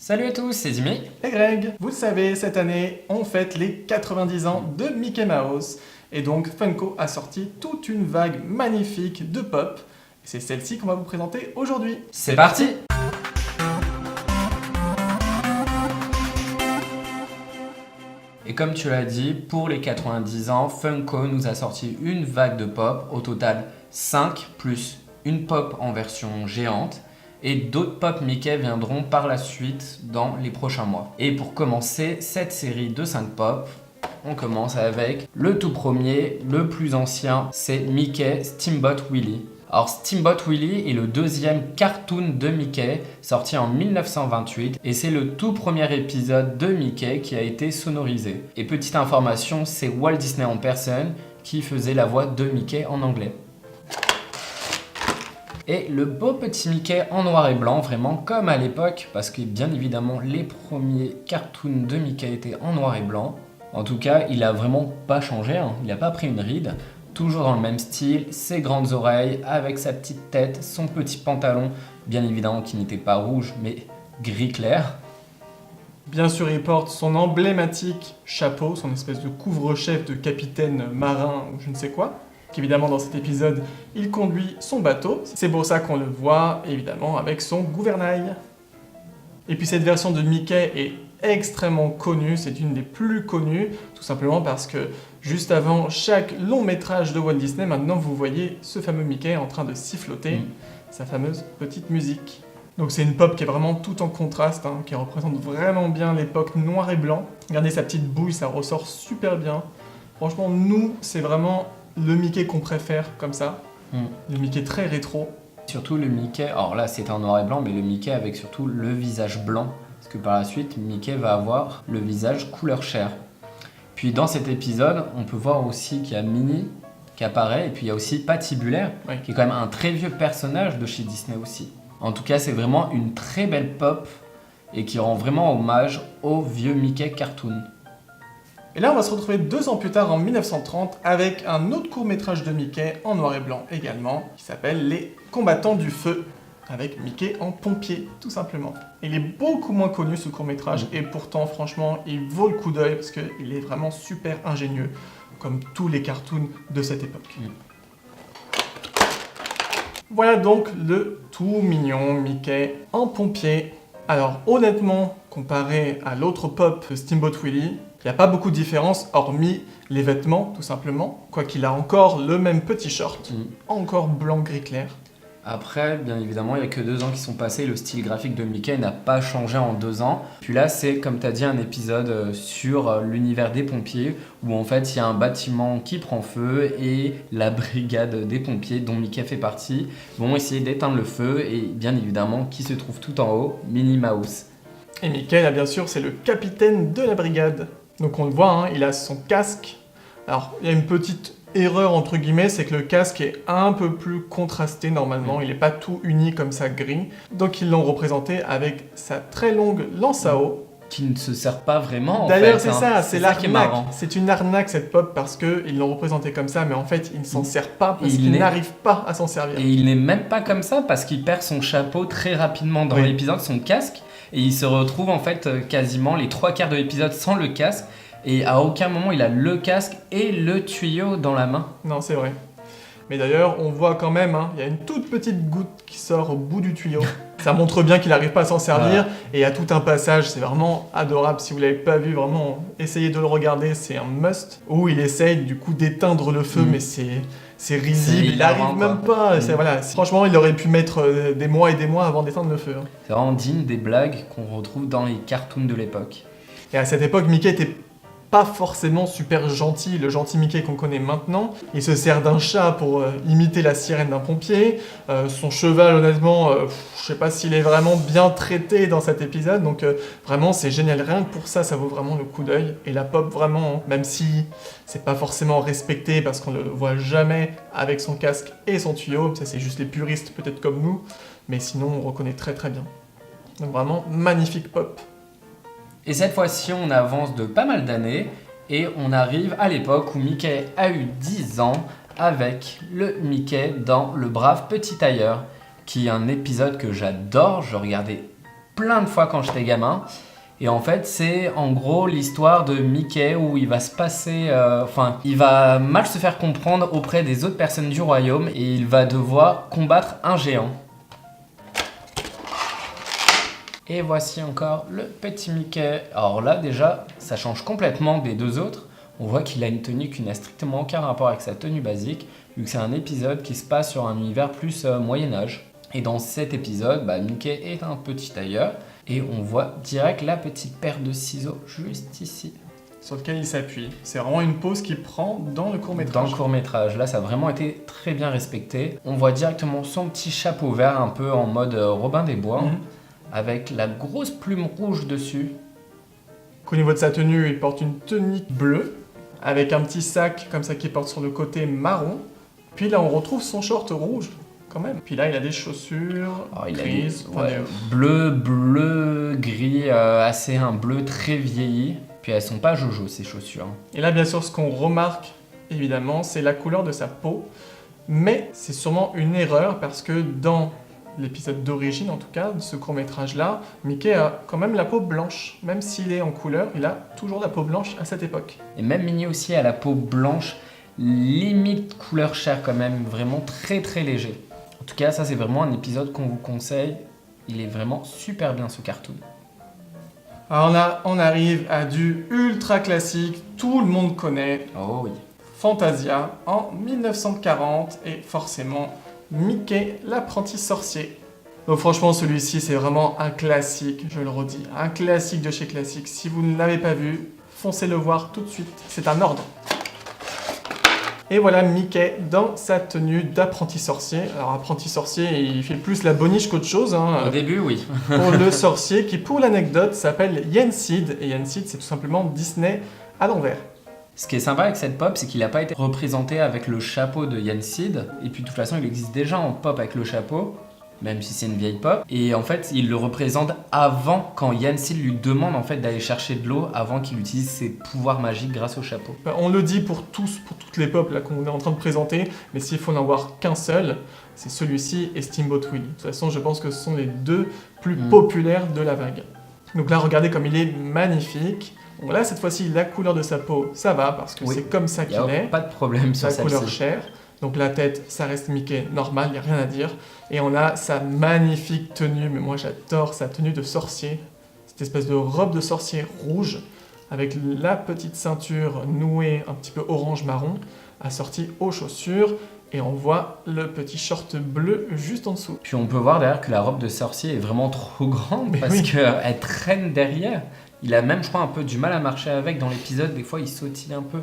Salut à tous, c'est Jimmy. Et Greg, vous le savez, cette année, on fête les 90 ans de Mickey Mouse. Et donc, Funko a sorti toute une vague magnifique de pop. Et c'est celle-ci qu'on va vous présenter aujourd'hui. C'est parti. Et comme tu l'as dit, pour les 90 ans, Funko nous a sorti une vague de pop, au total 5, plus une pop en version géante. Et d'autres pop Mickey viendront par la suite dans les prochains mois. Et pour commencer cette série de 5 pop, on commence avec le tout premier, le plus ancien, c'est Mickey Steamboat Willie. Alors Steamboat Willie est le deuxième cartoon de Mickey sorti en 1928 et c'est le tout premier épisode de Mickey qui a été sonorisé. Et petite information, c'est Walt Disney en personne qui faisait la voix de Mickey en anglais. Et le beau petit Mickey en noir et blanc, vraiment comme à l'époque, parce que bien évidemment les premiers cartoons de Mickey étaient en noir et blanc. En tout cas, il a vraiment pas changé, hein. Il n'a pas pris une ride. Toujours dans le même style, ses grandes oreilles, avec sa petite tête, son petit pantalon, bien évidemment qui n'était pas rouge, mais gris clair. Bien sûr, il porte son emblématique chapeau, son espèce de couvre-chef de capitaine marin ou je ne sais quoi. Qu'évidemment, dans cet épisode, il conduit son bateau. C'est pour ça qu'on le voit, évidemment, avec son gouvernail. Et puis cette version de Mickey est extrêmement connue, c'est une des plus connues, tout simplement parce que juste avant chaque long métrage de Walt Disney, maintenant vous voyez ce fameux Mickey en train de siffloter sa fameuse petite musique. Donc c'est une pop qui est vraiment tout en contraste, hein, qui représente vraiment bien l'époque noir et blanc. Regardez sa petite bouille, ça ressort super bien. Franchement, nous, c'est vraiment le Mickey qu'on préfère comme ça, le Mickey très rétro. Surtout le Mickey, alors là c'était en noir et blanc, mais le Mickey avec surtout le visage blanc. Parce que par la suite, Mickey va avoir le visage couleur chair. Puis dans cet épisode, on peut voir aussi qu'il y a Minnie qui apparaît, et puis il y a aussi Patibulaire, qui est quand même un très vieux personnage de chez Disney aussi. En tout cas, c'est vraiment une très belle pop, et qui rend vraiment hommage au vieux Mickey cartoon. Et là, on va se retrouver 2 ans plus tard, en 1930, avec un autre court-métrage de Mickey, en noir et blanc également, qui s'appelle Les Combattants du Feu, avec Mickey en pompier, tout simplement. Il est beaucoup moins connu, ce court-métrage, et pourtant, franchement, il vaut le coup d'œil, parce qu'il est vraiment super ingénieux, comme tous les cartoons de cette époque. Voilà donc le tout mignon Mickey en pompier. Alors, honnêtement, comparé à l'autre pop de Steamboat Willie, il n'y a pas beaucoup de différence, hormis les vêtements, tout simplement. Quoiqu'il a encore le même petit short, encore blanc-gris clair. Après, bien évidemment, il n'y a que 2 ans qui sont passés, le style graphique de Mickey n'a pas changé en 2 ans. Puis là, c'est, comme tu as dit, un épisode sur l'univers des pompiers, où en fait, il y a un bâtiment qui prend feu, et la brigade des pompiers, dont Mickey fait partie, vont essayer d'éteindre le feu, et bien évidemment, qui se trouve tout en haut, Minnie Mouse. Et Mickey, là, bien sûr, c'est le capitaine de la brigade. Donc on le voit, hein, il a son casque. Alors, il y a une petite erreur, entre guillemets, c'est que le casque est un peu plus contrasté normalement. Il n'est pas tout uni comme ça gris. Donc ils l'ont représenté avec sa très longue lance à eau. Qui ne se sert pas vraiment, D'ailleurs, en fait. c'est ça, c'est l'arnaque. marrant. C'est une arnaque, cette pop, parce qu'ils l'ont représenté comme ça, mais en fait, il ne s'en sert pas, parce qu'il n'arrive pas à s'en servir. Et il n'est même pas comme ça, parce qu'il perd son chapeau très rapidement dans l'épisode, son casque, et il se retrouve en fait quasiment les 3/4 de l'épisode sans le casque, et à aucun moment il a le casque et le tuyau dans la main. Non, c'est vrai. Mais d'ailleurs, on voit quand même, hein, il y a une toute petite goutte qui sort au bout du tuyau. Ça montre bien qu'il n'arrive pas à s'en servir. Voilà. Et il y a tout un passage, c'est vraiment adorable. Si vous ne l'avez pas vu, vraiment, essayez de le regarder, c'est un must. Où il essaye du coup d'éteindre le feu, mais c'est risible, il n'arrive même pas. Voilà. Franchement, il aurait pu mettre des mois et des mois avant d'éteindre le feu. Hein. C'est vraiment digne des blagues qu'on retrouve dans les cartoons de l'époque. Et à cette époque, Mickey était pas forcément super gentil, le gentil Mickey qu'on connaît maintenant. Il se sert d'un chat pour imiter la sirène d'un pompier. Son cheval, honnêtement, je sais pas s'il est vraiment bien traité dans cet épisode. Donc vraiment, c'est génial. Rien que pour ça, ça vaut vraiment le coup d'œil. Et la pop, vraiment, même si c'est pas forcément respecté parce qu'on le voit jamais avec son casque et son tuyau, ça c'est juste les puristes peut-être comme nous, mais sinon on reconnaît très très bien. Donc vraiment, magnifique pop. Et cette fois-ci, on avance de pas mal d'années et on arrive à l'époque où Mickey a eu 10 ans avec le Mickey dans Le Brave Petit Tailleur, qui est un épisode que j'adore. Je regardais plein de fois quand j'étais gamin. Et en fait, c'est en gros l'histoire de Mickey où il va se passer... il va mal se faire comprendre auprès des autres personnes du royaume et il va devoir combattre un géant. Et voici encore le petit Mickey. Alors là, déjà, ça change complètement des deux autres. On voit qu'il a une tenue qui n'a strictement aucun rapport avec sa tenue basique, vu que c'est un épisode qui se passe sur un univers plus Moyen-Âge. Et dans cet épisode, Mickey est un petit tailleur. Et on voit direct la petite paire de ciseaux juste ici. Sur lequel il s'appuie. C'est vraiment une pose qu'il prend dans le court-métrage. Dans le court-métrage, là ça a vraiment été très bien respecté. On voit directement son petit chapeau vert un peu en mode Robin des Bois, avec la grosse plume rouge dessus. Au niveau de sa tenue, il porte une tunique bleue, avec un petit sac comme ça qu'il porte sur le côté marron. Puis là on retrouve son short rouge. Quand même. Puis là, il a des chaussures grises, bleu, gris, assez un bleu très vieilli. Puis elles sont pas jojo ces chaussures. Et là, bien sûr, ce qu'on remarque, évidemment, c'est la couleur de sa peau. Mais c'est sûrement une erreur parce que dans l'épisode d'origine, en tout cas, de ce court-métrage-là, Mickey a quand même la peau blanche. Même s'il est en couleur, il a toujours la peau blanche à cette époque. Et même Minnie aussi a la peau blanche, limite couleur chair quand même, vraiment très très léger. En tout cas, ça c'est vraiment un épisode qu'on vous conseille. Il est vraiment super bien ce cartoon. Alors là, on arrive à du ultra classique, tout le monde connaît. Oh oui. Fantasia en 1940 et forcément Mickey l'apprenti sorcier. Donc franchement, celui-ci c'est vraiment un classique, je le redis, un classique de chez classique. Si vous ne l'avez pas vu, foncez le voir tout de suite. C'est un ordre. Et voilà Mickey dans sa tenue d'apprenti sorcier. Alors apprenti sorcier, il fait plus la boniche qu'autre chose. Au début, oui. Pour le sorcier qui, pour l'anecdote, s'appelle Yen Sid. Et Yen Sid, c'est tout simplement Disney à l'envers. Ce qui est sympa avec cette pop, c'est qu'il n'a pas été représenté avec le chapeau de Yen Sid. Et puis de toute façon, il existe déjà en pop avec le chapeau, même si c'est une vieille pop. Et en fait, il le représente avant, quand Yen Sid lui demande en fait d'aller chercher de l'eau avant qu'il utilise ses pouvoirs magiques grâce au chapeau. On le dit pour tous, pour toutes les pop là qu'on est en train de présenter, mais s'il faut n'en voir qu'un seul, c'est celui-ci et Steamboat Willie. De toute façon, je pense que ce sont les deux plus populaires de la vague. Donc là, regardez comme il est magnifique. Bon là, cette fois-ci, la couleur de sa peau, ça va, parce que c'est comme ça qu'il est. Pas de problème sur sa celle-ci. Couleur chair. Donc la tête, ça reste Mickey normal, il n'y a rien à dire. Et on a sa magnifique tenue, mais moi j'adore sa tenue de sorcier. Cette espèce de robe de sorcier rouge, avec la petite ceinture nouée un petit peu orange-marron, assortie aux chaussures. Et on voit le petit short bleu juste en dessous. Puis on peut voir d'ailleurs que la robe de sorcier est vraiment trop grande, parce qu'elle traîne derrière. Il a même, je crois, un peu du mal à marcher avec dans l'épisode. Des fois, il sautille un peu.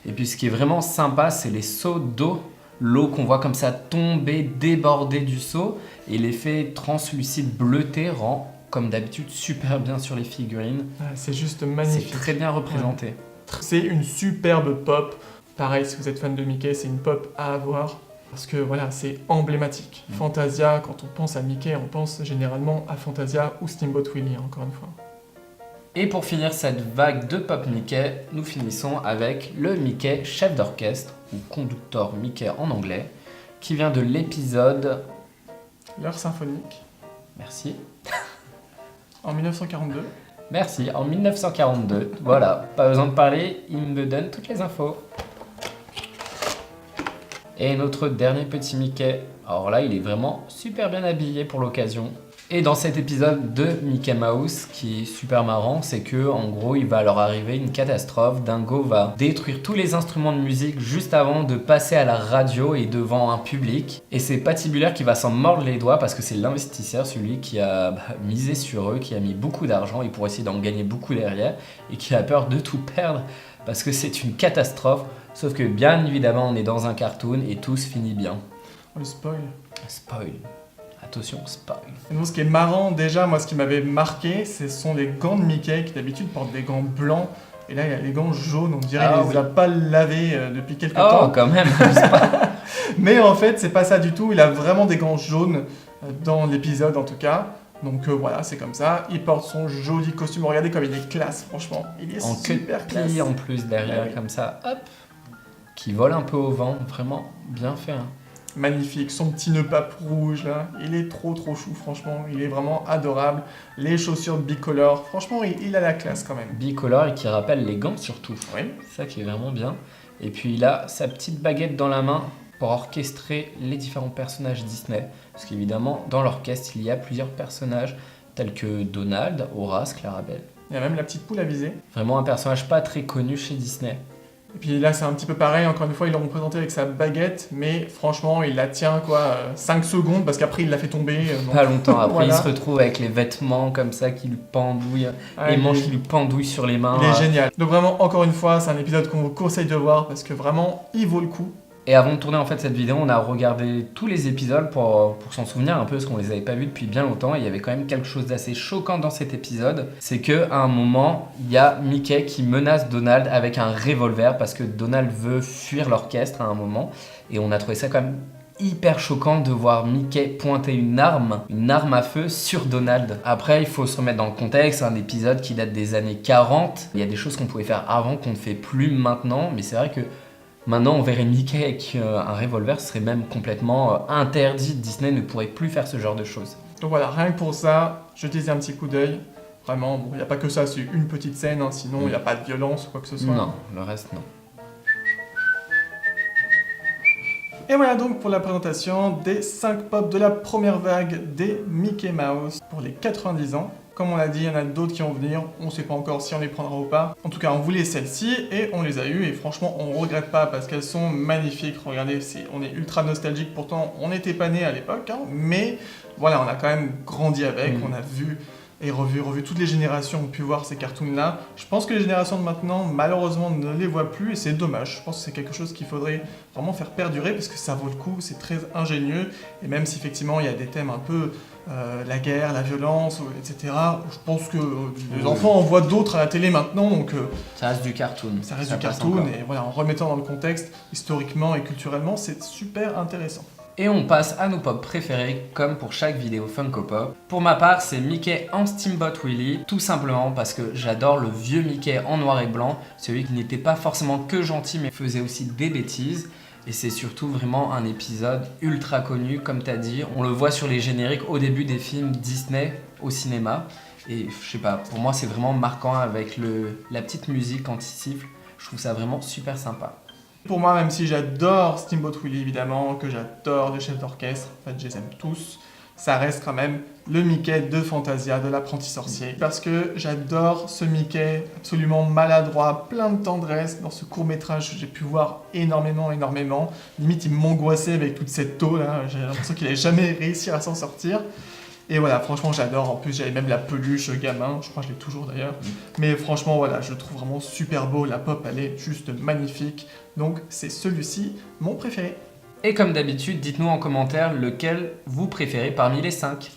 Et puis ce qui est vraiment sympa, c'est les sauts d'eau. L'eau qu'on voit comme ça tomber, déborder du seau. Et l'effet translucide bleuté rend, comme d'habitude, super bien sur les figurines. C'est juste magnifique. C'est très bien représenté. Ouais. C'est une superbe pop. Pareil, si vous êtes fan de Mickey, c'est une pop à avoir. Parce que voilà, c'est emblématique. Fantasia, quand on pense à Mickey, on pense généralement à Fantasia ou Steamboat Willie, encore une fois. Et pour finir cette vague de pop Mickey, nous finissons avec le Mickey chef d'orchestre, ou conducteur Mickey en anglais, qui vient de l'épisode... L'heure symphonique. Merci. En 1942. Merci, en 1942. Voilà, pas besoin de parler, il me donne toutes les infos. Et notre dernier petit Mickey, alors là il est vraiment super bien habillé pour l'occasion. Et dans cet épisode de Mickey Mouse, qui est super marrant, c'est que en gros il va leur arriver une catastrophe. Dingo va détruire tous les instruments de musique juste avant de passer à la radio et devant un public. Et c'est Patibulaire qui va s'en mordre les doigts parce que c'est l'investisseur, celui qui a misé sur eux, qui a mis beaucoup d'argent et pour essayer d'en gagner beaucoup derrière et qui a peur de tout perdre parce que c'est une catastrophe. Sauf que bien évidemment on est dans un cartoon et tout se finit bien. Oh, le spoil. Spoil. Attention, spoil. Et donc, ce qui est marrant, déjà, moi, ce qui m'avait marqué, ce sont les gants de Mickey, qui d'habitude portent des gants blancs. Et là, il y a les gants jaunes, on dirait qu'il les a pas lavés depuis quelques temps. Oh, quand même. Mais en fait, c'est pas ça du tout. Il a vraiment des gants jaunes dans l'épisode, en tout cas. Donc voilà, c'est comme ça. Il porte son joli costume. Regardez comme il est classe, franchement. Il est en super classe. En plus derrière, comme ça, hop, qui vole un peu au vent. Vraiment bien fait. Hein. magnifique, son petit nœud pape rouge là, il est trop chou franchement, il est vraiment adorable. Les chaussures bicolores, franchement il a la classe quand même. Bicolore et qui rappelle les gants surtout. Oui. C'est ça qui est vraiment bien. Et puis il a sa petite baguette dans la main pour orchestrer les différents personnages Disney. Parce qu'évidemment, dans l'orchestre, il y a plusieurs personnages tels que Donald, Horace, Clarabelle. Il y a même la petite poule à viser. Vraiment un personnage pas très connu chez Disney. Et puis là c'est un petit peu pareil, encore une fois ils l'ont représenté avec sa baguette, mais franchement il la tient 5 secondes parce qu'après il l'a fait tomber. Donc... Pas longtemps après, voilà. il se retrouve avec les vêtements comme ça qui lui pendouillent, Ah, les manches qui lui pendouillent sur les mains. Il est génial. Donc vraiment, encore une fois, c'est un épisode qu'on vous conseille de voir parce que vraiment, il vaut le coup. Et avant de tourner en fait cette vidéo, on a regardé tous les épisodes pour s'en souvenir un peu, parce qu'on les avait pas vus depuis bien longtemps. Et il y avait quand même quelque chose d'assez choquant dans cet épisode. C'est que à un moment, il y a Mickey qui menace Donald avec un revolver parce que Donald veut fuir l'orchestre à un moment. Et on a trouvé ça quand même hyper choquant de voir Mickey pointer une arme à feu sur Donald. Après, il faut se remettre dans le contexte, c'est un épisode qui date des années 40. Il y a des choses qu'on pouvait faire avant qu'on ne fait plus maintenant, mais c'est vrai que maintenant, on verrait Mickey avec un revolver, ce serait même complètement interdit. Disney ne pourrait plus faire ce genre de choses. Donc voilà, rien que pour ça, jetez un petit coup d'œil. Vraiment, bon, il n'y a pas que ça, c'est une petite scène, hein, sinon il n'y a pas de violence ou quoi que ce soit. Non, le reste non. Et voilà donc pour la présentation des 5 pops de la première vague des Mickey Mouse pour les 90 ans. Comme on l'a dit, il y en a d'autres qui vont venir, on ne sait pas encore si on les prendra ou pas. En tout cas, on voulait celles-ci et on les a eues et franchement, on regrette pas parce qu'elles sont magnifiques. Regardez, on est ultra nostalgique, pourtant on n'était pas nés à l'époque, hein, mais voilà, on a quand même grandi avec, on a vu et revu toutes les générations ont pu voir ces cartoons-là. Je pense que les générations de maintenant, malheureusement, ne les voient plus et c'est dommage. Je pense que c'est quelque chose qu'il faudrait vraiment faire perdurer parce que ça vaut le coup, c'est très ingénieux et même si effectivement il y a des thèmes un peu la guerre, la violence, etc. Je pense que les enfants en voient d'autres à la télé maintenant, donc ça reste du cartoon. Ça reste du cartoon et voilà, en remettant dans le contexte, historiquement et culturellement, c'est super intéressant. Et on passe à nos pop préférés, comme pour chaque vidéo Funko Pop. Pour ma part, c'est Mickey en Steamboat Willie, tout simplement parce que j'adore le vieux Mickey en noir et blanc, celui qui n'était pas forcément que gentil, mais faisait aussi des bêtises. Et c'est surtout vraiment un épisode ultra connu, comme tu as dit. On le voit sur les génériques au début des films Disney au cinéma. Et je sais pas, pour moi c'est vraiment marquant avec la petite musique quand il siffle. Je trouve ça vraiment super sympa. Pour moi, même si j'adore Steamboat Willie évidemment, que j'adore les chefs d'orchestre, en fait je les aime tous, ça reste quand même le Mickey de Fantasia, de l'apprenti sorcier. Parce que j'adore ce Mickey absolument maladroit, plein de tendresse. Dans ce court-métrage, j'ai pu voir énormément. Limite, il m'angoissait avec toute cette eau là. J'ai l'impression qu'il n'allait jamais réussir à s'en sortir. Et voilà, franchement, j'adore. En plus, j'avais même la peluche gamin. Je crois que je l'ai toujours d'ailleurs. Mais franchement, voilà, je le trouve vraiment super beau. La pop, elle est juste magnifique. Donc, c'est celui-ci, mon préféré. Et comme d'habitude, dites-nous en commentaire lequel vous préférez parmi les 5.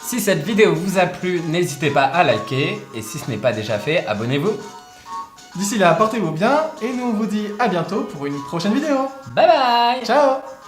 Si cette vidéo vous a plu, n'hésitez pas à liker. Et si ce n'est pas déjà fait, abonnez-vous. D'ici là, portez-vous bien. Et nous, on vous dit à bientôt pour une prochaine vidéo. Bye bye. Ciao.